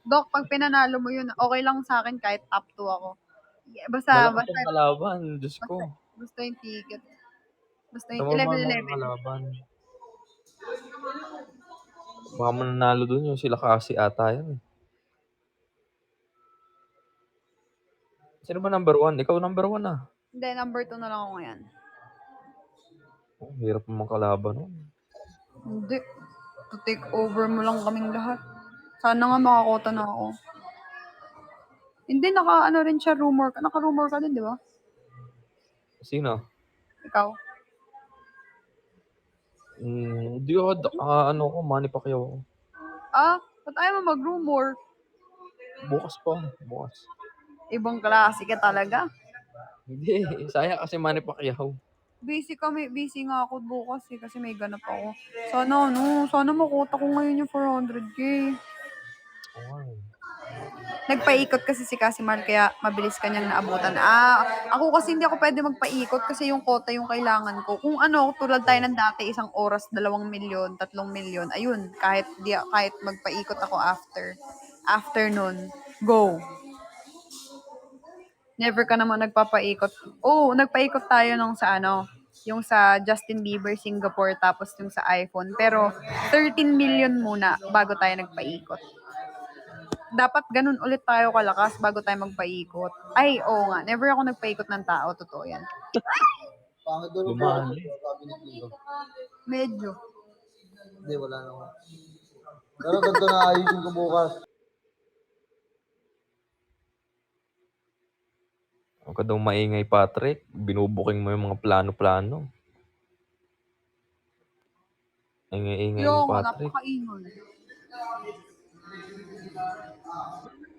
Dok, pag pinanalo mo yun, okay lang sa akin kahit top 2 ako. Basta Malakas basta ang kalaban, Diyos ko. basta basta yung ticket. Basta yung Namamangha ang 11-11. kalaban. Baka mananalo dun yung sila Cassie ata yun, eh. Sino ba number 1? Ikaw number 1, ah. Hindi, number 2 na lang ako ngayon. Ang hirap namang kalaban nun. Hindi. To take over mo lang kaming lahat. Sana nga makakota na ako. Hindi, naka-ano rin siya, rumor. Naka-rumor ka din, di ba? Sino? Ikaw? Hindi ako, ano ko, Manny Pacquiao ako. Ba't ayaw mo mag-rumor? Bukas pa, bukas. Ibang klase ka talaga. Hindi, sayang kasi Manny Pacquiao. Busy nga ako bukas kasi may ganap ako. Sana makota ko ngayon yung 400K. Oo nga, eh. Nagpaikot kasi si Casimar kaya mabilis kanyang naabutan. Ako kasi hindi ako pwede magpaikot kasi yung kota yung kailangan ko. Kung ano, tulad tayo ng dati, 1 oras, 2 milyon, 3 milyon, ayun, kahit magpaikot ako after nun, go. Never ka naman nagpapaikot. Nagpaikot tayo yung sa Justin Bieber Singapore tapos yung sa iPhone. Pero 13 million muna bago tayo nagpaikot. Dapat ganun ulit tayo kalakas bago tayo magpaikot. Ay, oo nga. Never ako nagpaikot ng tao. Totoo yan. Lumali. Medyo. Hindi, wala naman. Pero ganito na ayusin ko bukas. Huwag ka daw maingay, Patrick. Binubuking mo yung mga plano-plano. Ingay-ingay mo, Yung Patrick. napakaingay.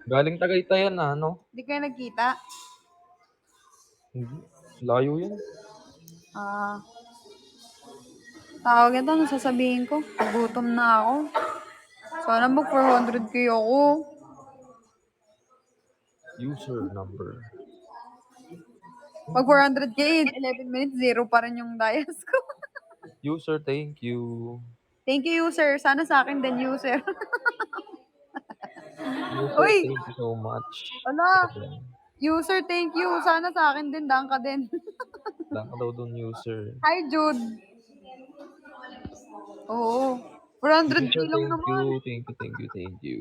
Galing Tagaytay yan, ano? Hindi kayo nagkita? Hindi. Layo yan. Tawag ito, ano sasabihin ko? Nagutom na ako. Sana mag 400K ako. User number. Pag 400K, 11 minutes, 0 pa rin yung dias ko. User, thank you. Thank you, user. Sana sa akin din, user. User, Uy! thank you so much. Wala. User, thank you. Sana sa akin din, daan ka din. Daan ka daw dun, user. Hi, Jude. Oo. 400K User, lang thank naman. you. Thank you, thank you, thank you.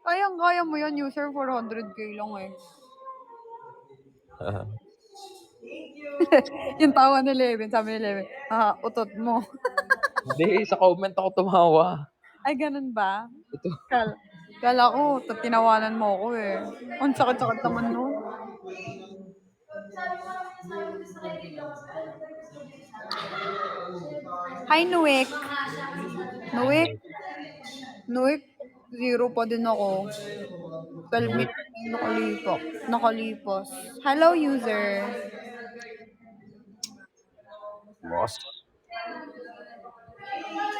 Kaya mo yan, user. 400K lang eh. Yung tawa ni Levin, sabi ni Levin, utot mo. Hindi, sa comment ako tumawa. Ay, ganun ba? Ito. Kala ko, tinawanan mo ako eh. Ang sakit-sakit naman no. Hi, Nuik. Nuik, 0 pa din ako. 12 minutes nakalipas. Hello, user. Boss.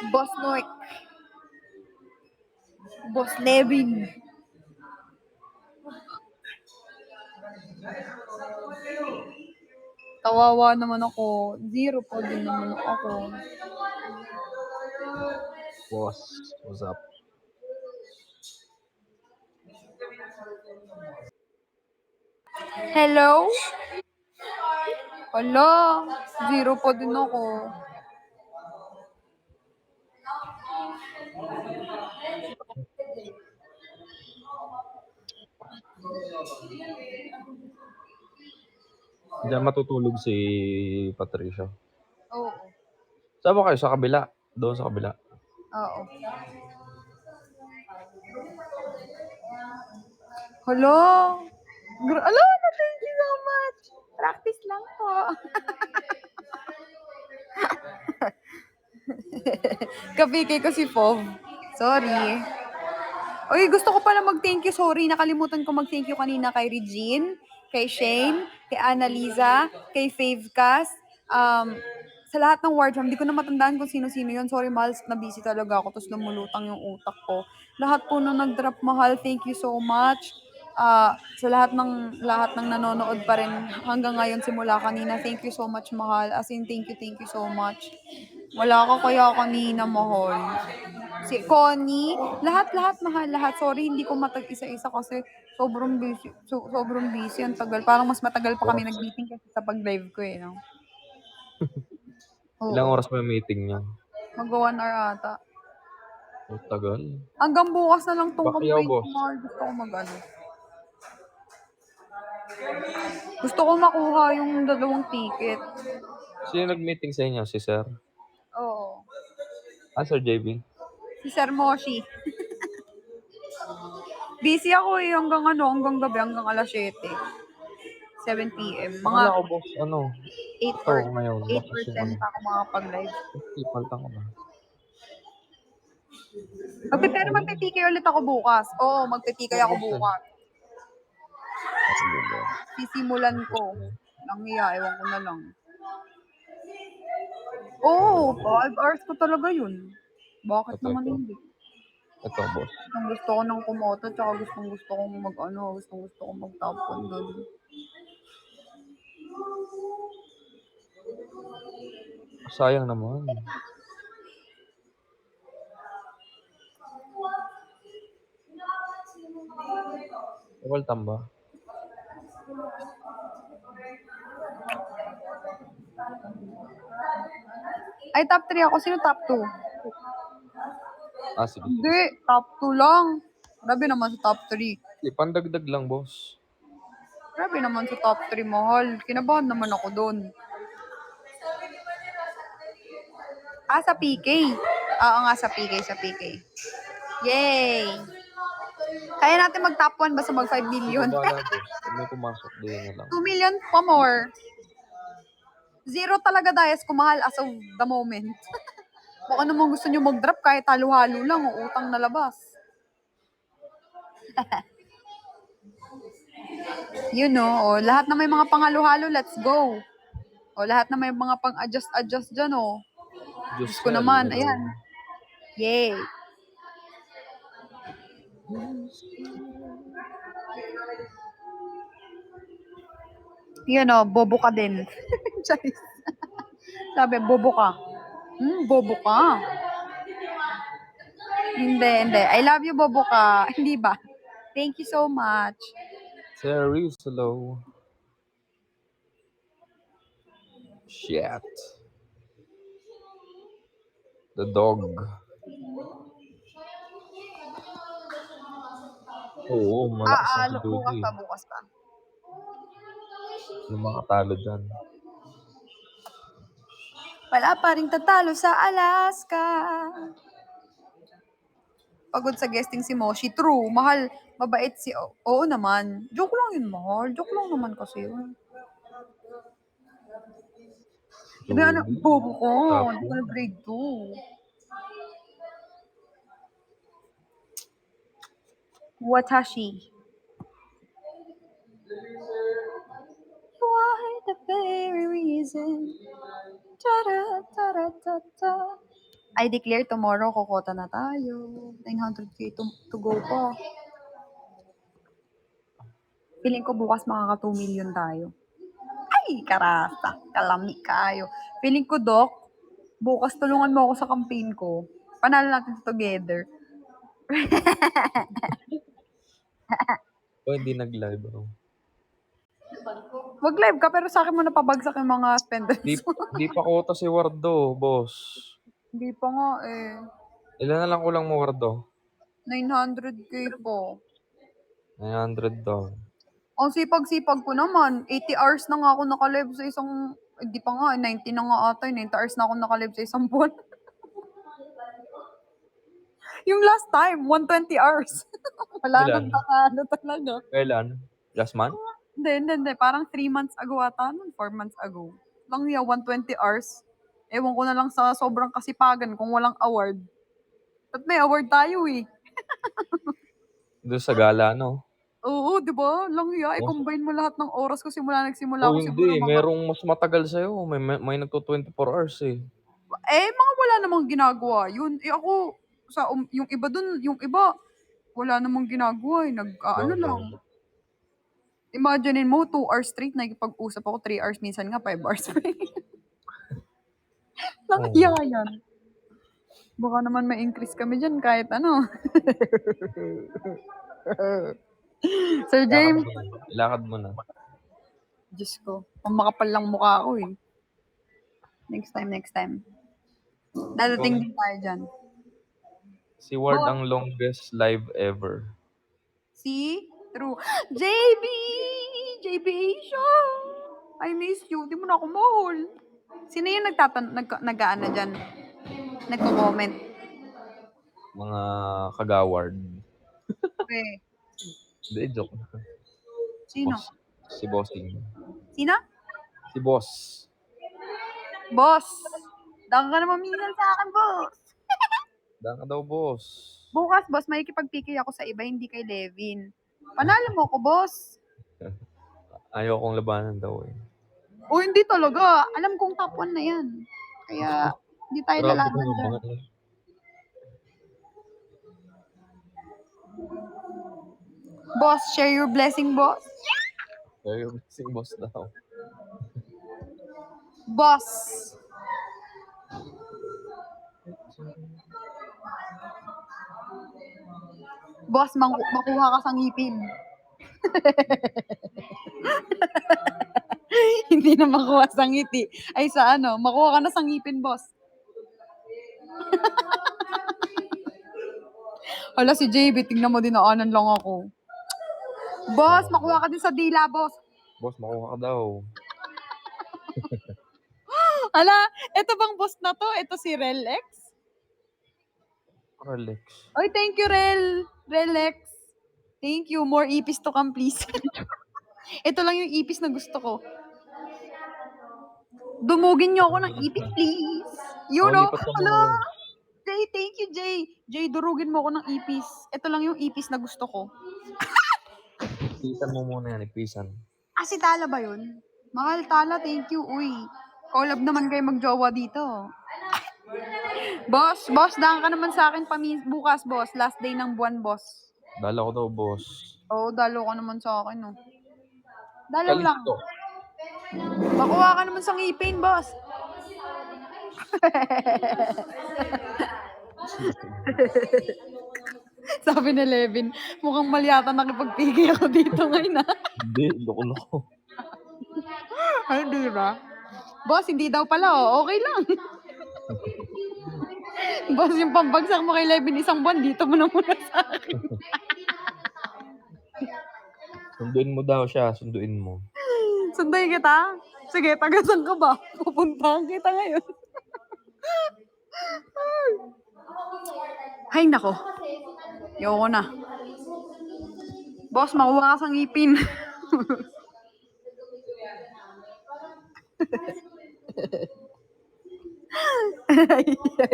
Boss Nuik. Boss Levin. Kawawa naman ako. 0 pa din naman ako. Boss, what's up? Hello? Hala, 0 pa din ako. Diyan matutulog si Patricia. Oo. Saan ba kayo? Sa kabila? Doon sa kabila? Oo. Hala! Thank you so much! Practice lang po. Kapikay ko si Pov. Sorry. Uy, gusto ko pala mag-thank you. Sorry, nakalimutan ko mag-thank you kanina kay Regine, kay Shane, kay Annalisa, kay Favecast, sa lahat ng ward fam. Hindi ko na matandaan kung sino-sino yun. Sorry, mahal, na busy talaga ako. Tapos lumulutang yung utak ko. Lahat po na nag-drop, mahal. Thank you so much. Sa lahat ng nanonood pa rin hanggang ngayon simula kanina. Thank you so much, mahal. As in, thank you so much. Wala ka kaya kanina, mahal. Si Connie, lahat-lahat mahal, lahat. Sorry, hindi ko matag isa-isa kasi sobrang busy. Sobrang busy, ang tagal. Parang mas matagal pa kami Oras. nag-meeting kasi sa pag-live ko eh, no? Ilang Oo. oras ba yung meeting niyo? Mag-1 hour ata. Ang tagal. Hanggang bukas na lang tong Pacquiao, campaign ko, boss. mahal. Gusto ko mag-ano. Gusto ko makuha yung 2 ticket. Sino nag-meeting sa inyo? Si Sir? Oo. Sir JB? Si Sir Moshi. Busy ako eh hanggang gabi, hanggang alas 7. 7 p.m. Mga Akala ko, boss, 8 ito or ngayon, bukas yung 8% pa ako makapag-live. Paltan ko na. Pero magpe-PK ulit ako bukas. Oo, magpe-PK Oo, ako boss eh. bukas. Sige, boss. Sisimulan Boss ko. na. Nang ewan ko na lang. Oo, 5 hours ko talaga yun. Bakit naman Ito. hindi? Ito, boss. Gusto ko ng kumoto, tsaka gusto kong gusto kong mag-top 1 dun. Sayang naman. Paltan ba? Ay, top 3 ako. Sino top 2? Sige. Hindi, top 2 lang. Grabe naman sa top 3. Pandagdag lang, boss. Grabe naman sa top 3, mahal. Kinabahan naman ako doon. Sa PK. Oo nga, sa PK. Yay! Kaya natin mag-top 1 basta mag 5 million. Baba na, boss. Pag may pumasok, din na lang. 2 million pa more. Zero talaga dayas ko mahal as of the moment. Baka naman gusto nyo mag-drop kahit halo-halo lang o utang na labas. You know, lahat na may mga pangalo-halo, let's go. Lahat na may mga pang-adjust dyan, Diyos ko Jusel, naman, hello. ayan. Yay. Bobo ka din. Charis. Sabi, bobo ka. Bobo ka. Hindi. I love you, bobo ka. Hindi ba? Thank you so much. Series, hello. Shit. The dog. Oo, malakas na si Dudu eh. Bukas pa. Yung mga talo dyan. Wala pa rin tatalo sa Alaska. Pagod sa guesting si Moshi. True, mahal, mabait si... Oo naman. Joke lang yun, mahal. Joke lang naman kasi yun. Sabi, bobo ko. Hindi ko na grade 2. Watashi. You are the very reason. Ta-da-ta-da-ta-ta. I declare tomorrow, kokota na tayo. 900k to go pa. Feeling ko bukas makaka 2 million tayo. Ay, karasa. Kalami kayo. Feeling ko, Doc, bukas tulungan mo ako sa campaign ko. Panalo natin together. Hindi nag-live ako. Mag-live ka, pero sa akin mo napabagsak yung mga spenders. Di pa kota si Wardo, boss. Hindi pa nga eh. Ilan na lang kulang mo, Wardo? 900k po. 900 daw. Ang sipag-sipag ko naman. 80 hours na nga ako naka-live sa isang... Hindi pa nga, 90 na nga ata. 90 hours na ako naka-live sa isang buwan. Yung last time, 120 hours. Wala Ilan? nang talaga. Kailan? Last month? Hindi. Parang 3 months ago ata. 4 months ago. Lang 120 hours. Ewan ko na lang sa sobrang kasipagan kung walang award. At may award tayo eh. Doon sa gala, no? Oo, di ba? Lang i-combine mo lahat ng oras ko nagsimula ako siguro Hindi. mga... Merong mas matagal sa'yo. May nagto 24 hours eh. Mga wala namang ginagawa yun. Ako, yung iba dun, wala namang ginagawa eh. Ano lang. Imaginein mo, 2 hours straight, nagkipag-usap ako, 3 hours, minsan nga 5 hours. Lang yan. Baka naman may-increase kami dyan kahit ano. Sir Ilakad James, mo na. Ilakad mo na. Diyos ko, ang makapal lang mukha ko eh. Next time. Dadating din tayo dyan. Si Ward Boss, ang longest live ever. see? True. JB! JB Asia! I miss you. Di mo na ako mahal. Sino yung nag-ano dyan? Nagko-comment. Mga kagaward. Okay. Hindi, joke. Sino? Boss. Si Bossing. Sino? Si Boss. Boss. Daka ka naman minsan sa akin, boss. Daan ka daw, boss. Bukas, boss, makikipag-PK ako sa iba, hindi kay Levin. Panalo mo ko, boss. Ayaw kong labanan daw eh. O hindi talaga. Alam kong top 1 na yan. Kaya, hindi tayo Grabe ka lalaban dyan. naman. Boss, share your blessing, boss. Ayaw sing boss daw. Boss. Boss, makuha ka sa ngipin. Hindi na makuha sa ngiti. Ay, sa ano, makuha ka na sa ngipin, boss. Hala, si JB, tingnan mo, dinaanan lang ako. Boss, makuha ka din sa dila, boss. Boss, makuha ka daw. Hala, eto bang boss na to? Eto si Relex? Relax. Oy, thank you, Relex. Thank you. More ipis to come, please. Ito lang yung ipis na gusto ko. Dumugin niyo ako ng ipis, please. You know? Lipat ka Hala, muna. Jay, thank you, Jay. Jay, durugin mo ako ng ipis. Ito lang yung ipis na gusto ko. Ipisan mo muna yan, ipisan. Ah, si Tala ba yun? Mahal, Tala, thank you. Uy, collab naman kayo magjowa dito. Boss, daan ka naman sa akin bukas, boss. Last day ng buwan, boss. Dala ko daw, boss. Oo, dalo ka naman sa akin, no. Dalaw lang. Kalisto. Makuha ka naman sa ngipin, boss. Sabi ni Levin, mukhang mali yata nakipagpigay ako dito ngayon, ha? Hindi, loko-loko. Ay, di ba? Boss, hindi daw pala, oh. Okay lang. Boss, yung pambagsak mo kay Levin isang buwan, dito mo na muna sa akin. Sunduin mo daw siya, sunduin mo. Sunday kita? Sige, tagasan ka ba? Pupuntahan kita ngayon. Ay, nako. Yoko na. Boss, makuha ka sa ngipin.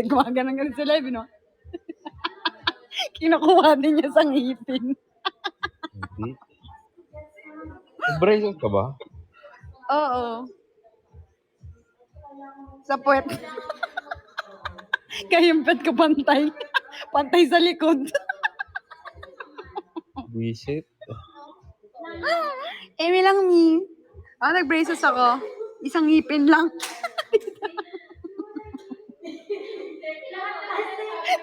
Gumaganon si Levin, no? Kinukuha din niya sa ngipin. Hindi. Braces ka ba? Oo. Sa puwet. Kahimpet ko pantay. Pantay sa likod. Visit. Eme lang, mi. Nag-braces ako. Isang ngipin lang.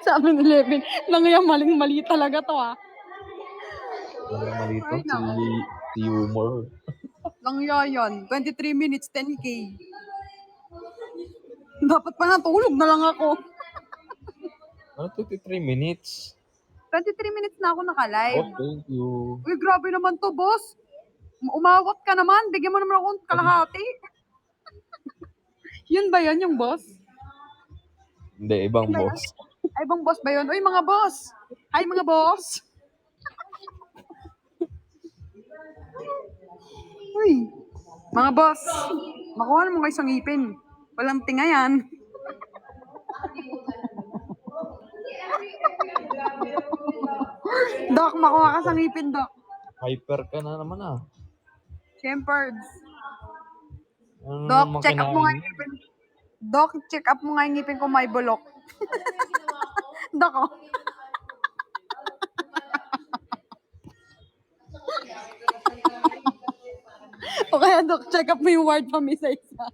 Sabi ni Levin, nangyayang maling-mali talaga to, ah. Walang malito. Ay, nako. Si humor. Langyayan. 23 minutes, 10K. Dapat pa natulog na lang ako. Ano, 23 minutes? 23 minutes na ako naka-live. Oh, thank you. Uy, grabe naman to, boss. Umawat ka naman. Bigyan mo naman ako ng kalahati. Yun ba yun, yung boss? Hindi, ibang boss. Ay, ibang boss ba yun? Uy, mga boss. Hi, mga boss. Uy, mga boss. Makuha naman kayo sa ngipin. Walang tinga yan. Doc, makuha ka sa ngipin, Doc. Hyper ka na naman ah. Shempards. Ano Doc, naman check up mo nga kinain? yung ngipin. Doc, check up mo nga yung ngipin ko may bulok. Doc, oh. O kaya, Doc, check up mo yung ward pa isa-isa.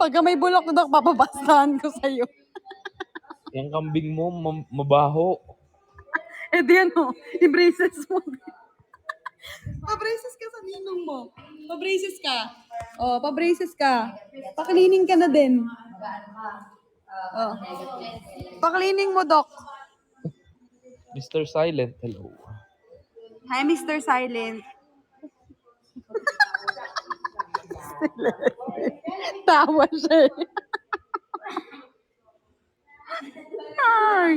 Pagka may bulok na papabastahan ko sa'yo. Yung kambing mo, mabaho. Eh di ano, i-braces mo. Pa-braces ka sa ninong mo. Pa-braces ka. Oh, pa-braces ka. Pa-cleaning ka na din. Oh. Pa-cleaning mo, Doc. Mr. Silent, hello. Hi, Mr. Silent. Tawa siya eh. Ay.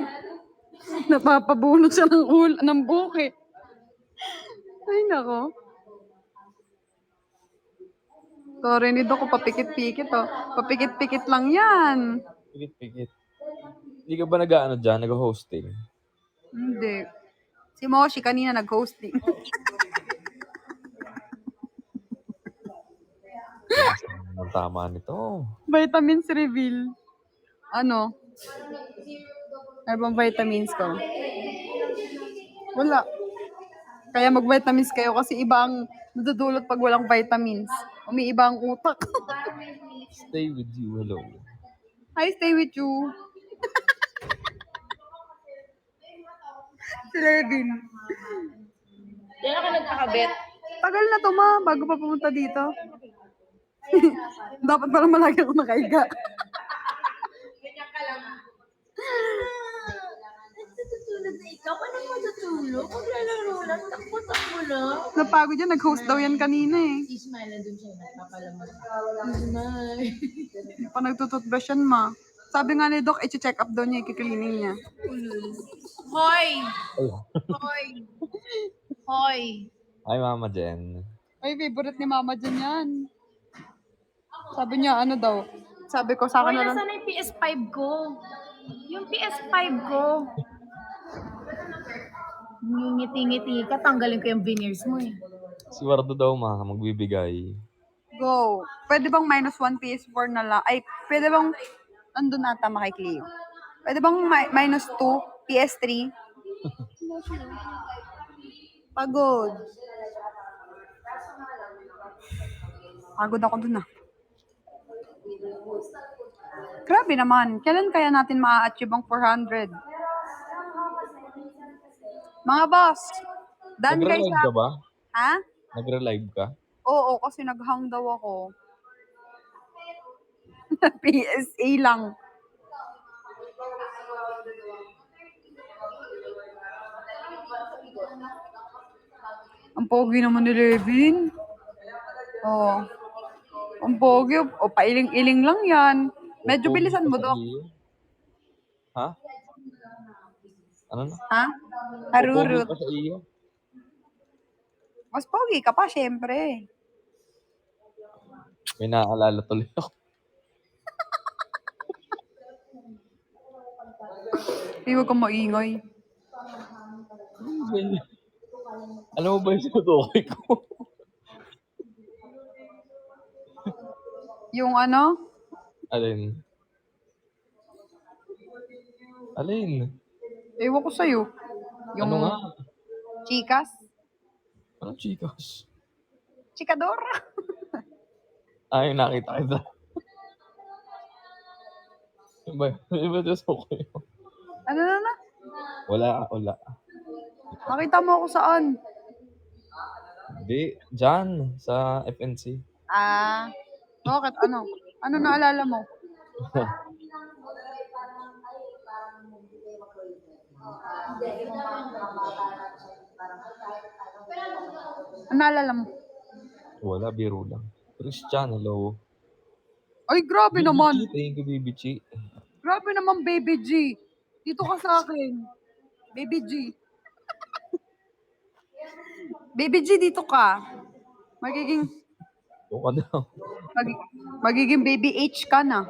Napapabunot siya ng buki. Ay, nako. Sorry ni Doc, papikit-pikit oh. Papikit-pikit lang yan. Pikit-pikit. Hindi ka ba nag-ano dyan, nag-hosting? Hindi. Si Moshi kanina nag-hosting. Ang tama nito. Vitamins reveal. Ano? Ano bang vitamins ko? Wala. Kaya mag-vitamins kayo kasi iba ang nadudulot pag walang vitamins. Umiiba ang utak. Stay with you, hello. I stay with you. Si Levin. Diyan ako nagkakabit. Tagal na to ma, bago pa pumunta dito. Dapat pala malagi ako nakahiga. Natutulog na ikaw. Anong matutulog? Maglalaro lang. Takbo-takbo lang. Napagod yan, nag-host daw yan kanina eh. Ismail na dun siya. Nagpapalamag. Ismail. Hindi pa nagtututbrush yan ma. Sabi nga ni Doc, i-check up daw niya, i-cleaning niya. Hoy! Ay, Hoy! Hoy! Hi, Mama Jen. Ay, favorite ni Mama dyan yan. Sabi niya, ano daw? Sabi ko, sa akin Hoy, na lang. nasaan na yung PS5 ko? Yung PS5 ko. Ngingiti-ngiti ka. Tanggalin ko yung veneers mo eh. Si Wardo daw, magbibigay. Go. Pwede bang -1 PS4 na lang? Ay, pwede bang, andun nata makikliyo. Pwede bang -2 PS3? Pagod. Pagod ako dun ah. Grabe naman. Kailan kaya natin ma-achieve ang 400? Mga boss, done guys Nagre-live ka ba? ha? Nagre-live ka? Oo, kasi naghang daw ako. PSA lang. Ang pogi naman ni Levin. Oh. Ang pogi. O, pailing-iling lang yan. Medyo Pogi bilisan ka mo, sa Dok. iyo. Ha? Ano na? Ha? Pogi Harurut. ka sa iyo. Mas pogi ka pa, syempre. May naaalala tuloy ako. Huwag kang maingay. Alam mo ba yung sinutukoy ko? Yung ano? Alin? Alin? Ewan ko sa'yo. Yung Ano nga? chikas? Anong chikas? Chikadora? Ay, nakita kita. Iba just okay. Ano na? Wala. Nakita mo ako saan? Hindi, dyan, sa FNC. Ah, bakit? Ano? Ano naalala mo? Ano naalala mo? Wala, biro lang. Christian, hello. Ay, grabe naman. Thank you, Baby Chi. Grabe naman, Baby G. Dito ka sa akin. Baby G. Baby G, dito ka. Magiging, Doon ka daw. magiging Baby H ka na.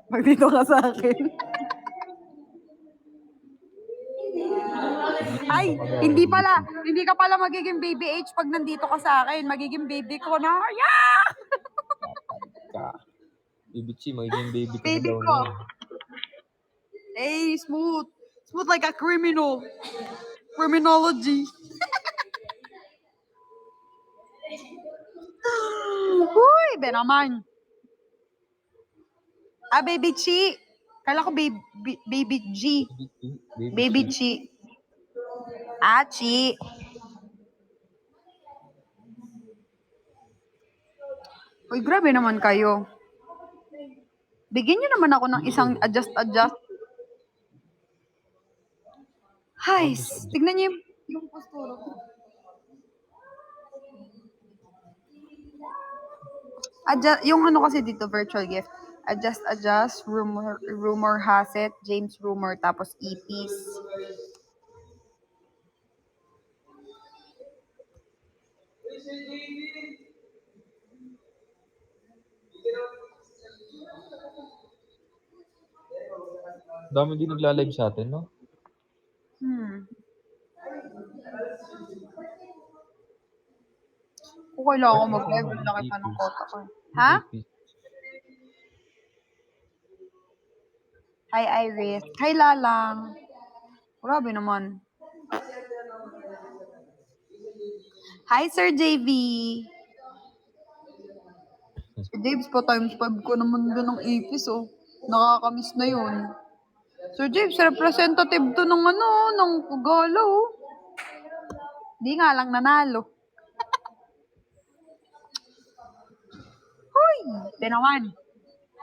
Pag dito ka sa akin. Ay, hindi pala. Hindi ka pala magiging Baby H pag nandito ka sa akin. Magiging baby ko na. Yeah! Ka. Baby Chi, magiging baby ka Baby na daw ko. niya. Hey, smooth. Smooth like a criminal. Criminology. Uy, be naman. Baby Chi. Kala ko baby G. Baby Chi. Chi. Uy, grabe naman kayo. Bigyan niyo naman ako ng isang adjust. Hay, tignan niyo yung postura ko. Yung ano kasi dito, virtual gift. Adjust, rumor has it, James rumor, tapos EPs. Dami din nagla-live sa atin, no? Kung kailangan ko mag-live, ang laki pa ng kota ko. Ha? Hi, Iris. Hi, Lalang. Grabe naman. Hi, Sir JV. Sir James, pa times 5 ko naman doon ng ipis, oh. Nakakamiss na yun. Sir James, representative to ng ng Pugala, oh. Di nga lang nanalo. Hoy! Di naman.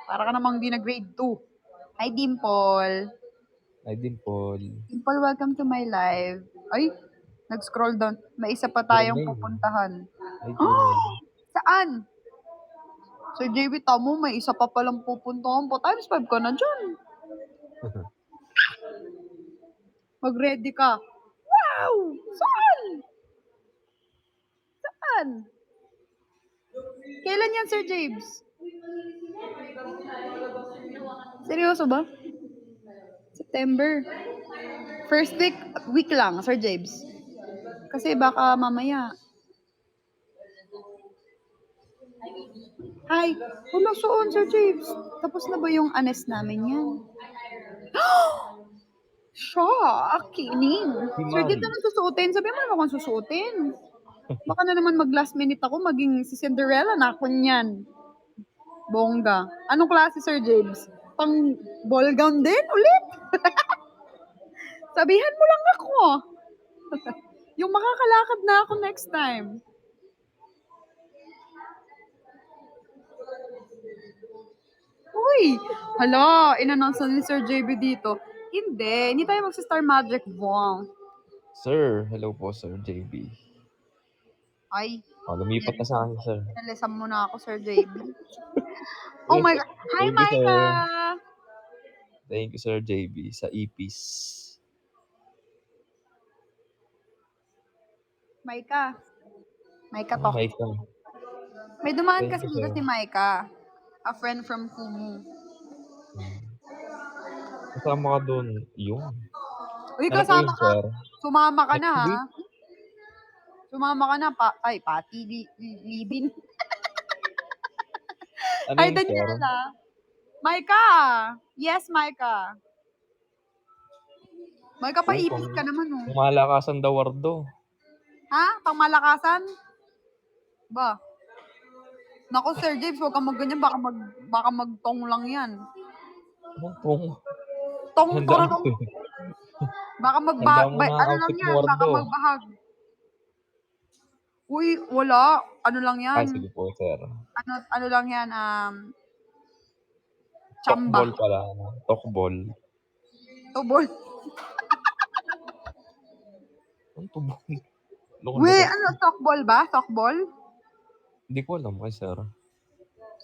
Para ka namang di na grade 2. Hi, Dimple. Ay din, Paul. Dimple, welcome to my live. Ay, nag-scroll down. May isa pa tayong Gmail. pupuntahan. Ay, Gmail. Saan? Sir JB, tamo, may isa pa palang pupuntahan po. Times 5 ka na dyan. Mag-ready ka. Wow! Saan? Saan? Kailan yan, Sir James? Seryoso ba? September. First week lang, Sir James. Kasi baka mamaya. Hi. Wala soon, Sir James. Tapos na ba yung anes namin yan? Shocking. Sir, dito na susuotin. Sabi mo naman kung susuotin. Baka na naman mag-last minute ako, maging si Cinderella na ako niyan. Bongga. Anong klase, Sir James? Pang ball gown din ulit? Sabihan mo lang ako. Yung makakalakad na ako next time. Uy! Hala, in-announce na ni Sir JB dito. Hindi tayo magsa-Star Magic Bong. Sir, hello po, Sir JB. Ay, Lumipat na sa akin, sir. pinalisan mo na ako, Sir JB. Oh my God. Hi, Thank you, sir. Micah! Thank you, Sir JB, sa EPs. Micah to. Micah. May dumaan Thank kasi you, dito sir. si Micah. A friend from Kumu. Kasama ka doon. Yun. Uy, Ano po kasama yun, ka. sir? Sumama ka na, Next ha? week? Sumama ka na, Pati Libin. Ano Hi, yun, sir? Daniela. Micah! Yes, Micah. Micah, paipis ka naman, oh. Pumalakasan daw, Wardo. Ha? Pangmalakasan? Ba? Naku, Sir James, huwag kang magganyan. Baka magtong lang yan. Anong pong? Tong, Handa torong. mo. Baka Handa mo na ang ano lang outfit mo, yan, baka Wardo. magbahag. Uy, wala. Ano lang yan? Sige po, sir. Ano lang yan, chamba. Talkball pala. Talkball. Tubol. Anong tubol? Uy, softball ba? Softball? Hindi ko alam kay sir.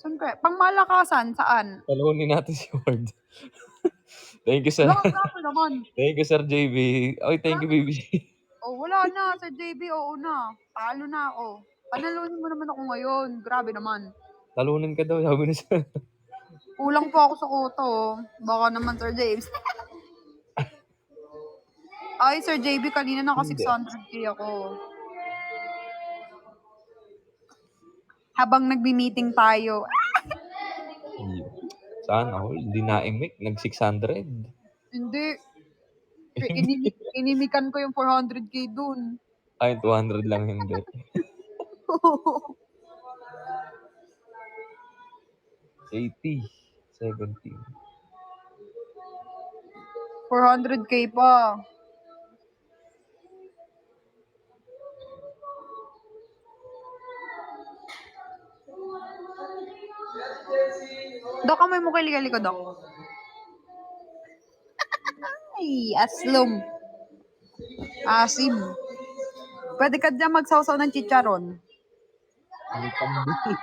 Siyempre, pangmalakasan, saan? Talunin natin si Ward. Thank you, sir. Wala naman. Thank you, Sir JB. Oy, thank you, baby. Oh, wala na. Sa JB, oo na. Talo na ako. Panalunin mo naman ako ngayon. Grabe naman. Talunin ka daw, sabi ni sir. Kulang po ako sa koto. Oh. Baka naman, Sir James. Ay, Sir JB, kanina naka 600k ako. Habang nagbi-meeting tayo. Sana all. Dynamic, nag-600. Hindi. Inimikan ko yung 400k dun. Ay, 200 lang hindi. JT. Second team. 400k pa. Dok, amoy mo kilig ko, Dok. Ay, aslom. Asim. Pwede ka dyan magsawsaw ng chicharon. May pambili.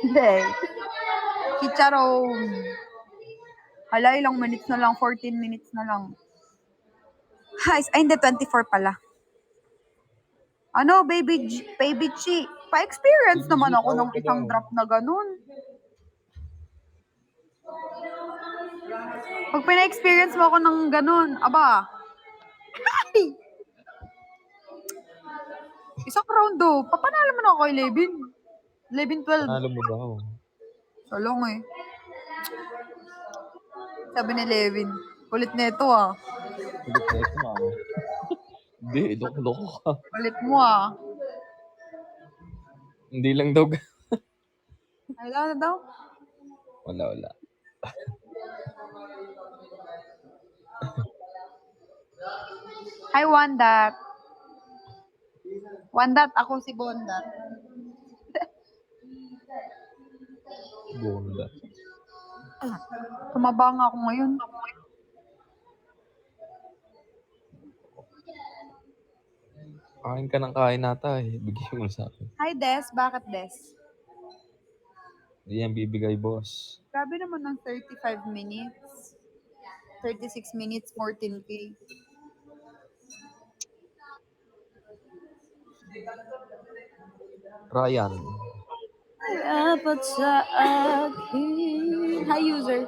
Hindi. Chicharon. Hala, ilang minutes na lang. 14 minutes na lang. Ay, hindi, 24 pala. Ano, baby Chi. Pa-experience Baby naman G, ako ng tawag ka isang daw. drop na ganun. Pag pina-experience mo ako ng ganun, aba. Ay! Isang round do. Papanalo mo na ako kay Levin. 11-12. Panalo mo daw. Salong eh. Sabi ni Levin. Kulit nito ah. Ulit na ito Hindi, loko ka. Kulit mo ah. Hindi lang daw. Ano na daw? Wala. Hi, Wandat. Wandat, ako si Bondat. Bunda. Tumaba nga ako ngayon. Kain ka ng kain nata eh. Bigyan mo sa akin. Hi, Des. Bakit, Des? Hindi yan bibigay, boss. Grabe naman ng 35 minutes. 36 minutes, 14k. Ryan. Dapat sa akin. Hi, user.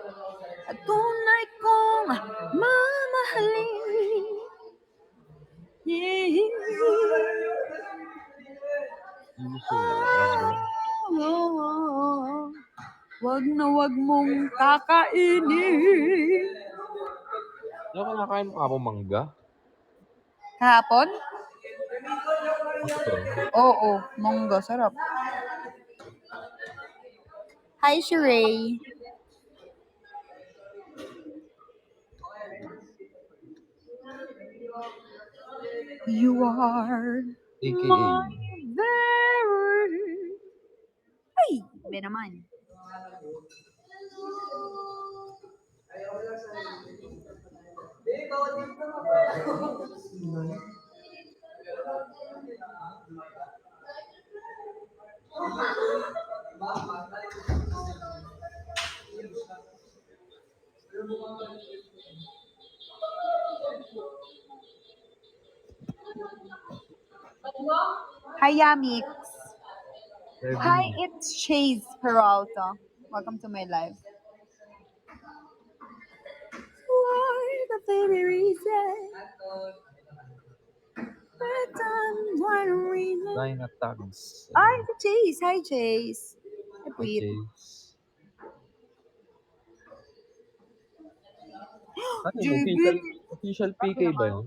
At tunay kong mamahalin. Wag na wag mong kakainin. Ano ka nakain mo kapong mangga? Kahapon? Ito. Oo, monggo. Sarap. Hi, Sheree. You are AKA. my very... Ay, iba naman. Hi, Yamix. Hi, it's Chase Peralta. Welcome to my live. Why the very reason? But why the reason? Dyna tags. Ay, si Chase. Hi, Chase. Hi, Pwit. Okay. Ano yun? JB. Official PK ba yun?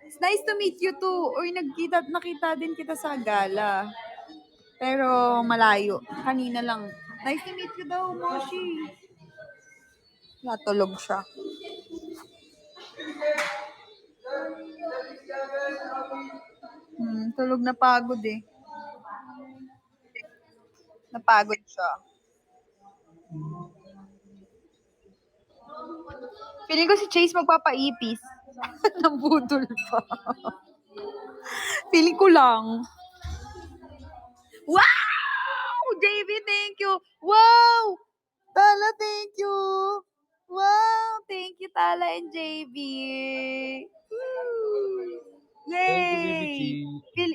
It's nice to meet you too. Uy, nakita din kita sa gala. Pero malayo. Kanina lang. Nice to meet you daw, Moshi. Natulog siya. Tulog na pagod eh. Napagod siya. Feeling ko si Chase magpapaipis. Nabudol pa. Feeling ko lang. Wow! JB, thank you. Wow! Tala, thank you. Wow! Thank you, Tala and JB. Woo! Thank you, Baby G. Yay!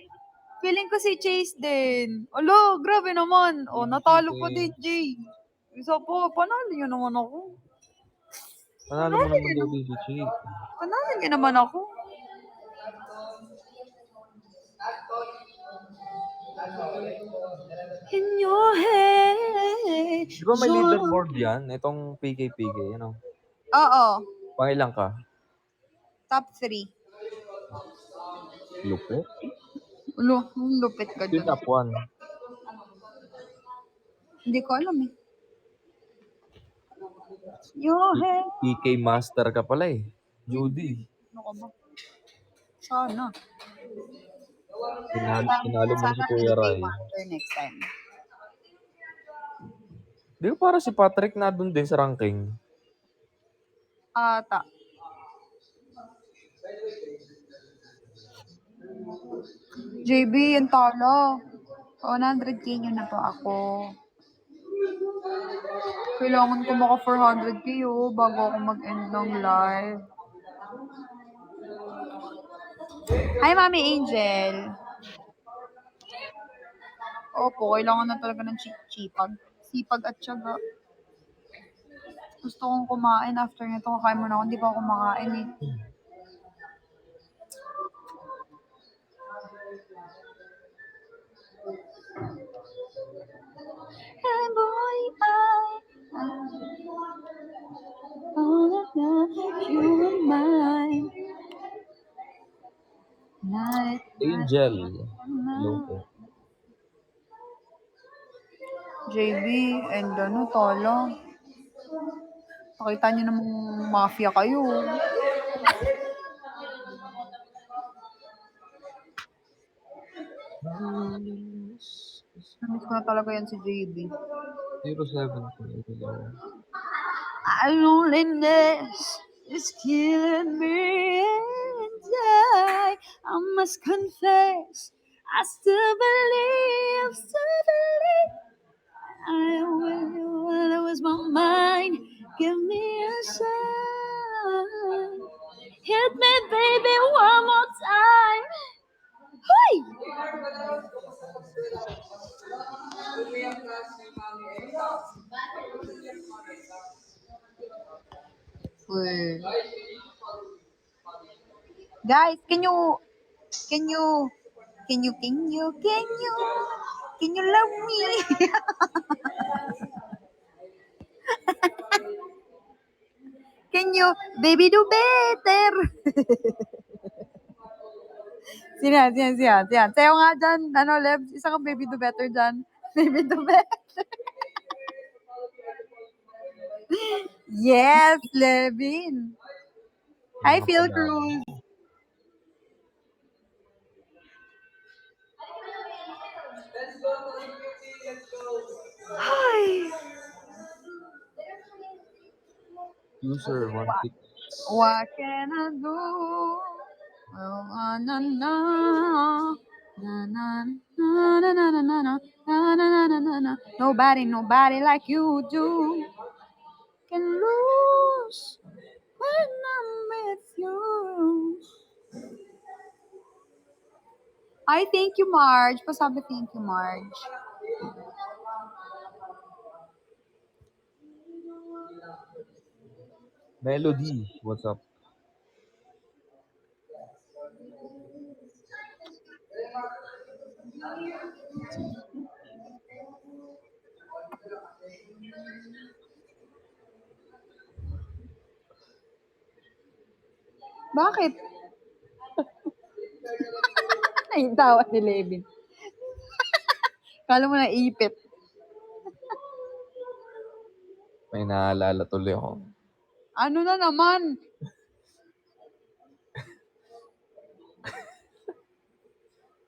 Feeling ko si Chase din. Alo, grabe naman. O, Baby natalo G, pa din, Jay. Isa po, panalo niyo naman ako. Panalo mo naman daw, Baby G. Panalo niyo naman ako. In your head. Di ba may leaderboard yan? Itong PK, ano? Oo. Pangilang ka? Top 3. Lupit? Lupit ka Yung dun. top 1. Hindi ko alam eh. Your head. PK master ka pala eh. Judy. Ano ka ba? Sana. Tinalo mo na si Sana Kuya PK Rai. Master next time. Di ba para si Patrick na dun din sa ranking? Ata. JB, yung talo. 100k nyo na po ako. Kailangan ko maka 400k bago ako mag-end ng live. Hi, Mami Angel. Opo, kailangan na talaga ng chipag. Sipag at tiyaga. Gusto kong kumain after nito. Kakain muna ako. Hindi pa ako kumakain eh. Hey boy, all of that, you are mine. Night, Angel. Hello po. JB, and ano, tolo. Pakita nyo namang mafia kayo. Namiss ko na talaga yan si JB. 07 po. Loneliness is killing me inside. I must confess, I still believe, I will lose my mind. Give me a sign. Hit me, baby, one more time. Hey! Uy. Guys, can you love me? Can you, baby, do better? Sino? Sayo nga dyan, ano, Lebs, isa kang baby do better dyan. Baby do better. Yes, Levin. Hi, Phil Cruz. Hi. User 16. What can I do? Oh, na na. Na na na na na na na na na na na na. Nobody like you do. Can lose when I'm with you. Ay, thank you, Marge. Pasabi thank you, Marge. Melody. What's up? Bakit? Ay, tawa ni Levin. Kala mo na ipit. May naalala tuloy ako. Ano na naman?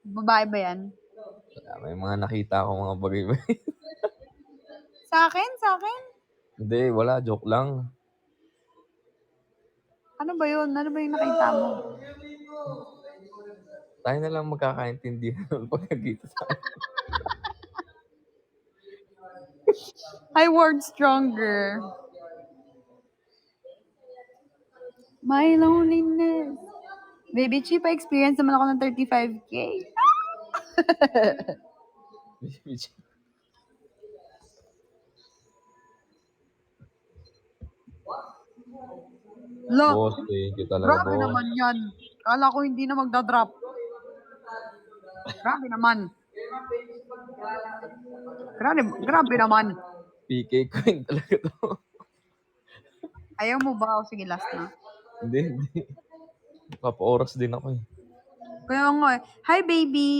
Babae ba yan? May mga nakita ako mga bagay-bagay. Sa akin? Hindi, wala. Joke lang. Ano ba yun? Ano ba yung nakita mo? Tayo na lang magkakaintindihan pag nagkita tayo. I word stronger. My loneliness. Baby Chi, pa-experience naman ako ng 35K. Lo, Boss, thank you talaga, grabe boss. naman yan. Kala ko hindi na magdadrop. Grabe naman. Grabe naman. PK queen talaga to. Ayaw mo ba? O sige, last na. Hindi. Kapa-oras din ako eh. Kaya nga eh. Hi, baby.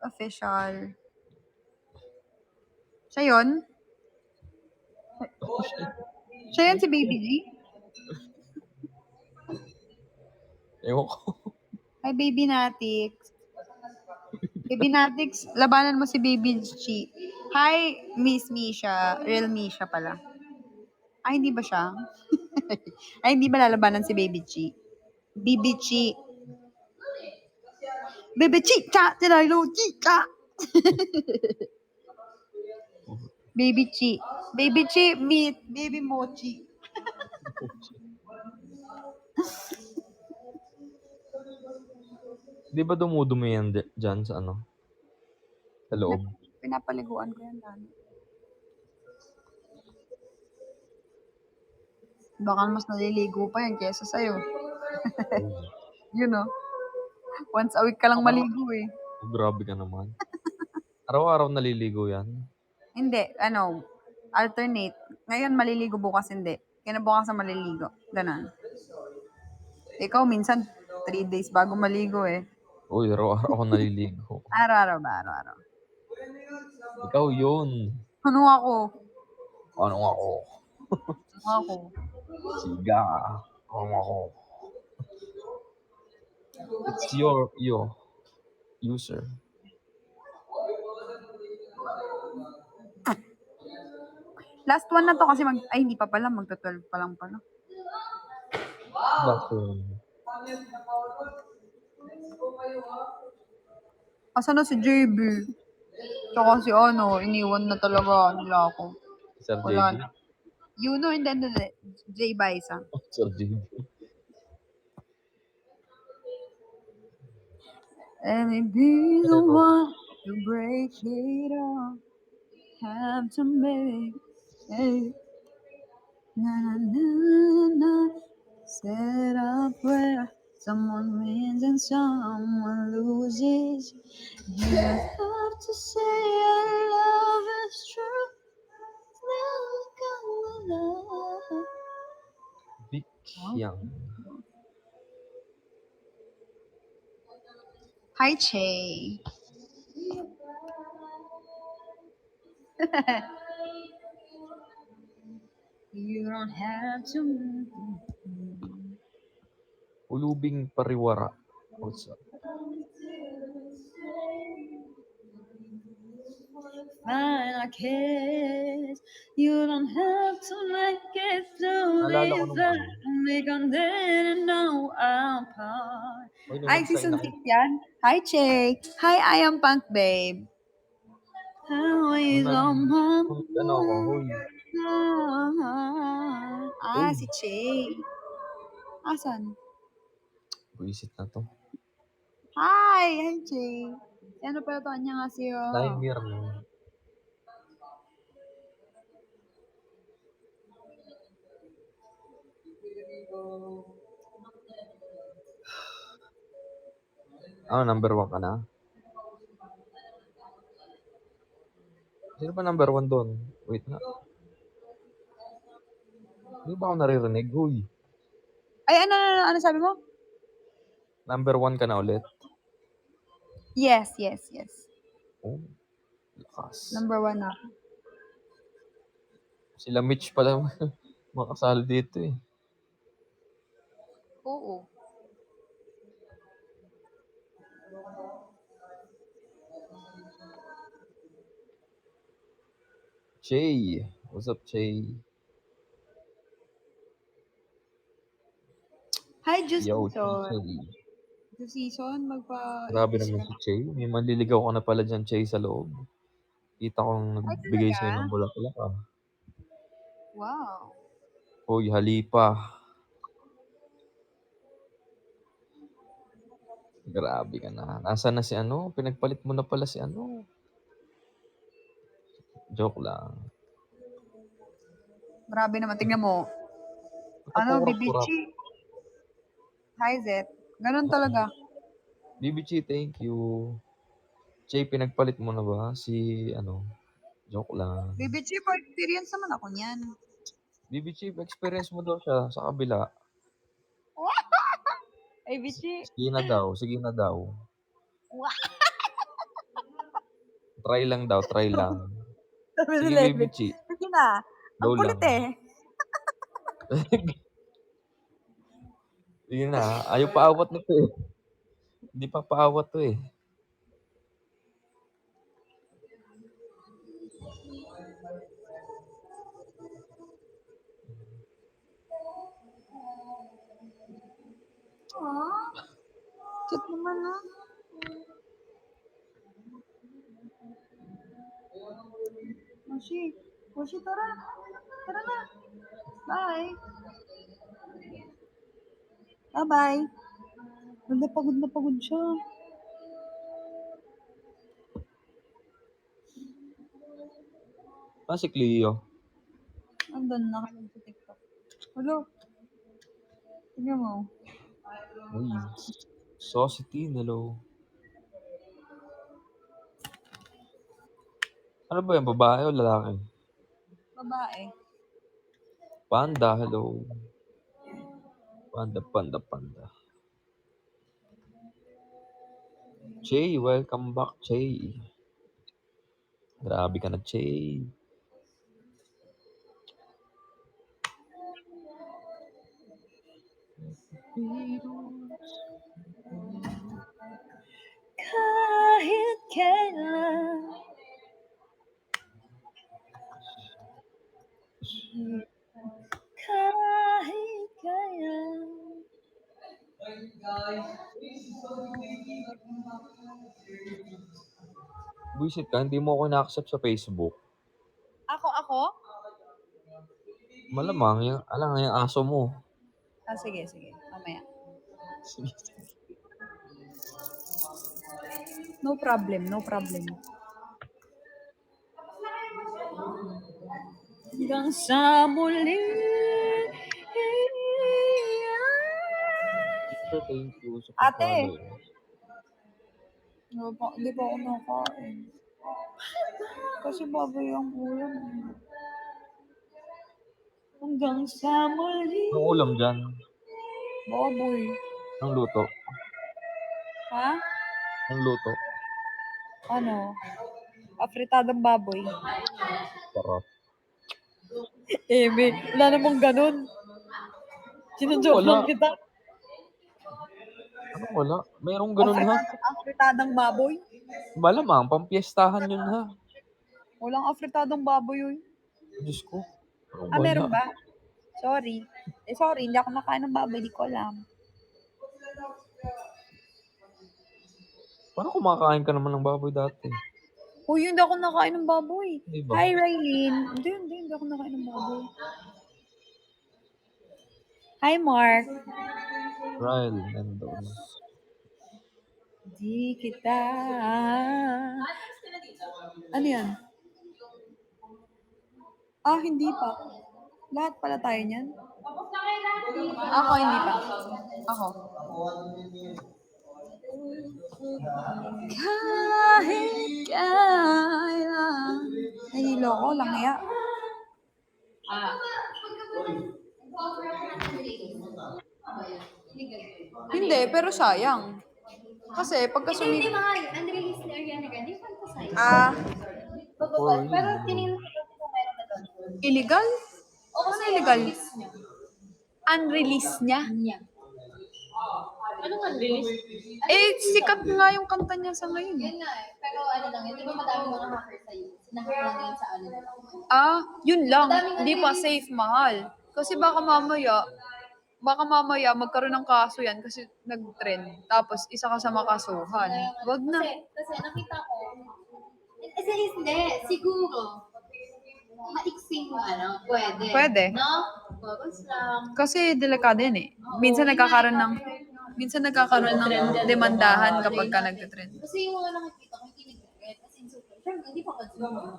Official. Siya yun? Siya yan si Baby G? Ewan ko. Hi, Baby Natix. Baby Natix, labanan mo si Baby G. Hi, Miss Misha. Real Misha pala. Ay, hindi ba siya? Ay, hindi ba lalabanan si Baby G? Baby G. Baby G, cha, tinalo, G, cha. Baby Chi. Baby Chi, meet. Baby Mochi. Di ba dumudumi yan dyan sa ano? Sa loob? Pinapaliguan ko yan dami. Baka mas naliligo pa yan kesa sa'yo. You know. Once a week ka lang maligo eh. Grabe ka naman. Araw-araw naliligo yan. Hindi, alternate. Ngayon maliligo, bukas hindi. Kinabukasan maliligo. Ganon. Ikaw minsan 3 days bago maligo eh. Uy, araw-araw ako naliligo. Araw-araw ba? Araw-araw. Ikaw yun. Ano ako? Ano ako? Ano ako? Siga. Ano ako? It's your user. Last one na to kasi ay hindi pa pala, magta-12 pa lang pala. Bakit? Asa na si JB? Tsaka si iniwan na talaga nila ako. Sir Wala JB? na. Hindi. J. Baisa. Sir JB. And it be the one to break it all. Have to make it. Na na na na. Set up where someone wins and someone loses. You have to say your love is true. Never come alone. Big Yang. Hi, Che. You don't have to. Ulubing pariwara. What's up? Find a kiss. You don't have to make it through Naalala ko this nung ano. We can then know our part. Uy, nung Ay, nag-sign season ako. 6 yan. Hi, Che. Hi, I am Punk Babe. How is on my Ano ako, huy. Ah, si Che. Asan? Buisit na to. Hi, Che. Ano pa ito? 안녕하세요. Timer no. Number 1 ka na? Sino ba number 1 doon? Wait nga. Hindi ba ako naririnig? Huy. Ay, ano sabi mo? Number 1 ka na ulit? Yes. Oh, lakas. Number 1 na. Sila Mitch pala makasali dito eh. Oo. Che. What's up, Che? Hi, Just Yo, Season. Che. Just Season, Grabe naman si Che. May manliligaw ko na pala dyan, Che, sa loob. Kita kong nagbigay sa'yo ng bulaklak ah. Wow. Hoy, halipa. Grabe ka na. Nasaan na si Pinagpalit mo na pala si Joke lang. Grabe naman. Tingnan mo. Bibichi. Hi, Zet. Ganun talaga. Bibichi, thank you. Che, pinagpalit mo na ba si Joke lang. Bibichi, for experience naman ako niyan. Bibichi, experience mo daw siya sa kabila. Ay, Bichi. Sige na daw. Try lang. Sige, Bibichi. Sige na. Ang Go kulit lang. eh. Sige na, ayaw paawat na 'to, eh. Hindi pa paawat 'to, eh. Cute naman, ah. Moshi, Moshi, tara. Tara na. Bye. Bye-bye. Na pagod siya. Si Cleo? Andun, nakinig sa TikTok. Hello. Tingnan mo. Uy, Saucy hello. Ano ba 'yan, babae o lalaki? Babae. Panda, hello. Panda. Jay, welcome back, Jay. Grabe ka na, Jay. Kahit kailan. Kahit kailan. Buisit ka, hindi mo ako ina-accept sa Facebook. Ako? Malamang yung aso mo. Ah, sige. Mamaya. No problem. Hanggang sa muli. Thank you sa Ate. pagpapalo. Hindi pa ako nakain. Kasi baboy ang ulam. Hanggang sa muli. Anong ulam dyan? Baboy. Anong luto? Ha? Anong luto? Ano? Afritadong baboy. Sarap. Wala namang ganun. Sinajoke Wala. lang kita. Anong wala? Mayroong ganun, ha? Afritadong baboy? Malamang, pampiestahan yun, ha? Walang afritadong baboy yun. Diyos ko. Anong Ah, wala? meron ba? Sorry. Sorry, hindi ako nakain ng baboy, di ko alam. Parang kumakain ka naman ng baboy dati. Uy, hindi ako nakain ng baboy. Di ba? Hi, Raylene. Hindi ako nakain ng baboy. Hi, Mark. Ryle Mendoza. Di kita. Ano yan? Ah, hindi pa. Lahat pala tayo niyan. Ako, hindi pa. Ako. Kahit kailan. Nahilo ko, langya. Hindi, pero sayang. Kasi pagka Hindi mahal. Unreleased na Ariana Grande. Fantasize. Ah, Pero tinignan ko kung meron na doon. illegal? O kasi illegal? unreleased niya. Unreleased niya? Anong unreleased? Sikat nga yung kanta niya sa ngayon. Yan nga eh. Pero ano lang yun. Di ba madami mga hacker sa'yo? Sinahack lang yun sa ano nila. Ah, yun lang. Madaming Hindi pa safe, mahal. Kasi baka mamaya magkaroon ng kaso yan kasi nag-trend. Tapos isa ka sa makasuhan. Wag na. Kasi nakita ko. Kasi hindi. Siguro. Maiksing ano. Pwede. No? Bagus lang. Kasi delikado yan eh. Minsan nagkakaroon ng demandahan kapag ka nagtitrend. Kasi yung mga nakikita ko, hindi nag-trend. Kasi super. Siyempre, hindi pa consumer.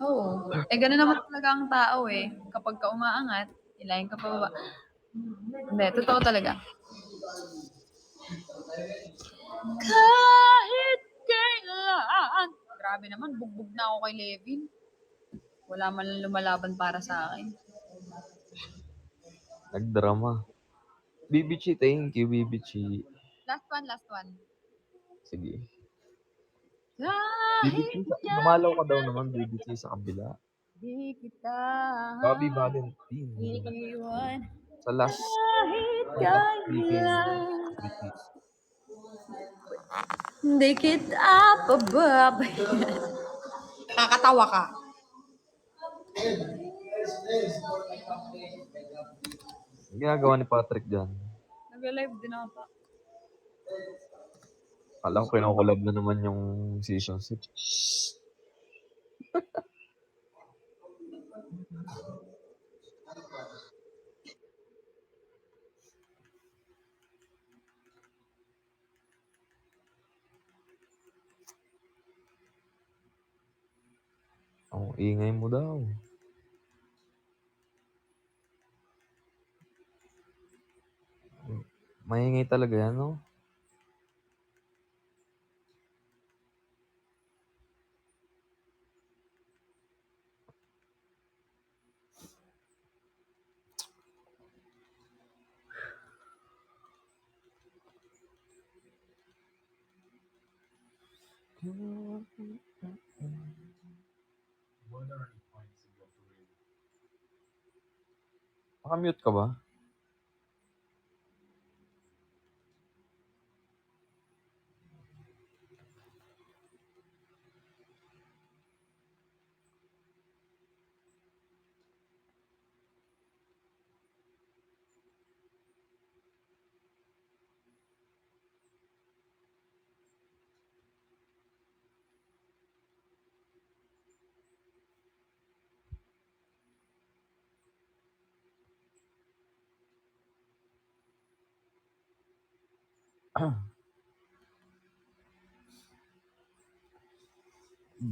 Oo. Gano'n naman talaga ang tao eh. Kapag ka umaangat, ilayin ka pababa. Hindi, totoo talaga. Kahit kailan. Grabe naman, bugbog na ako kay Levin. Wala man lang lumalaban para sa akin. Nagdrama. BBC, thank you, BBC. Last one. Sige. Kahit BBC, dumalaw ka daw naman, BBC, sa kabila. Di kita Bobby Valentine. iwan Sa last kahit weekend. kailan. Di kita pababayaan. Kakatawa ka. Ang ginagawa ni Patrick dyan. Nag-live din ata. Alam ko, kinukulab na naman yung season 6. Ang ingay mo daw. Maingay talaga yan, no? Naka-mute ka ba?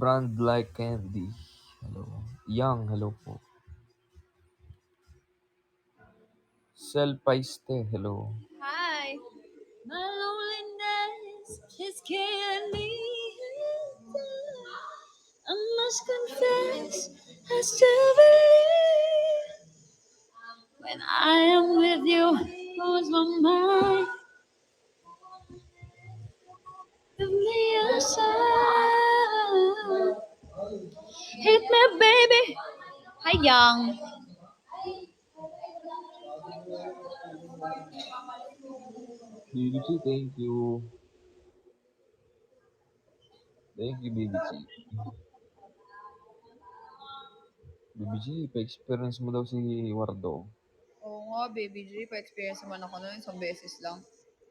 Brand like candy. Hello. Young, hello po. Self-paiste, hello. Hi. My loneliness is killing me. I must confess, I still believe when I am with you, lose my mind. Give me a sign. Hit me, baby. Hi, Young. BBC, thank you. Thank you, BBC. BBC, pa-experience mo daw si Wardo. Oo nga, Baby G. Pa-experience naman ako nun. Isang beses lang.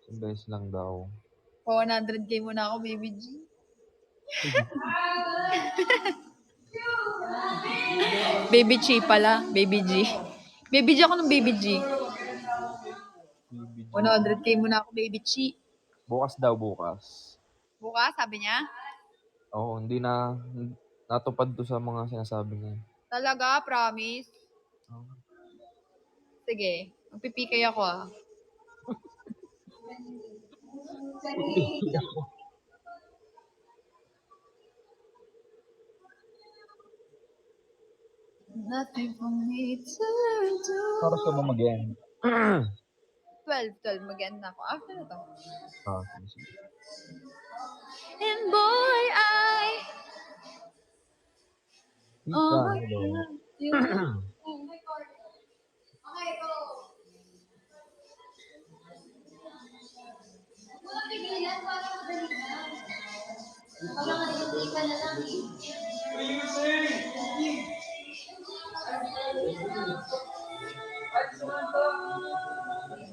Isang beses lang daw. Pa 100K muna ako, Baby G. Baby Chi pala. Baby G. Baby G ako ng Baby G. BBC. 100K muna ako, Baby Chi. Bukas daw, bukas. Bukas, sabi niya. Oo, hindi na natupad to sa mga sinasabi niya. Talaga, promise. Oh. Sige, magpipikay ako ah. Nothing for me to do. Oras ka ba mag-end? 12 mag-end na ako. After na to. Sige. And boy, Ika, hello. you.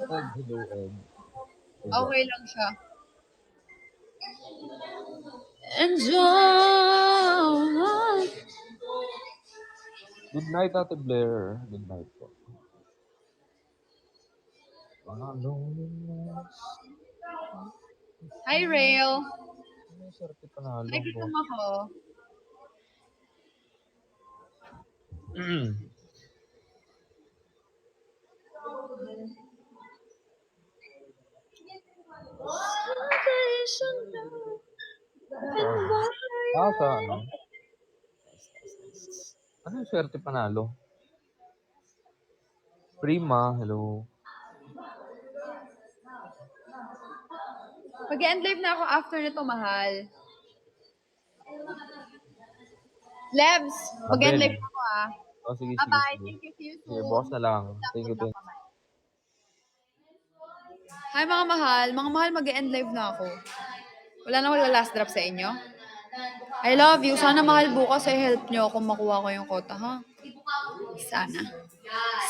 Ed, hello, Ed. Okay lang siya. Enjoy. Good night, Ate Blair. Good night po. Loneliness. Hi, Rail. Ano yung sarap panalo Ay, po? gutom ako. Sa ano? Ano yung swerte panalo? Prima, hello. Mag-end live na ako after nito, mahal. Lebs, mag-end Abel. live ako ah. Oh, sige, sige, Bye-bye. sige. Thank you. See you Sige, soon. bukas na lang. Thank you, thank you. Hi mga mahal. Mga mahal, mag-end live na ako. Wala na last drop sa inyo? I love you. Sana mahal bukas ay help nyo kung makuha ko yung kota, ha? Sana.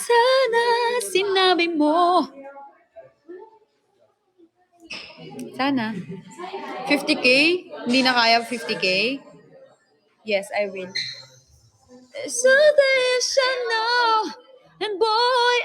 Sana sinabi mo. Sana. 50K? Hindi na kaya 50K? Yes, I will. So they shall know. And boy,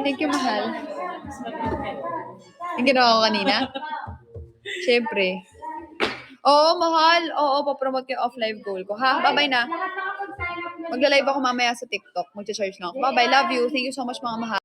Thank you, mahal. Yung ginawa ko kanina? Siyempre. Oo, mahal. Oo, papromote ko yung off-live goal ko. Ha? Bye-bye na. Magla-live ako mamaya sa TikTok. Mag-charge na ako. Bye-bye. Love you. Thank you so much, mga mahal.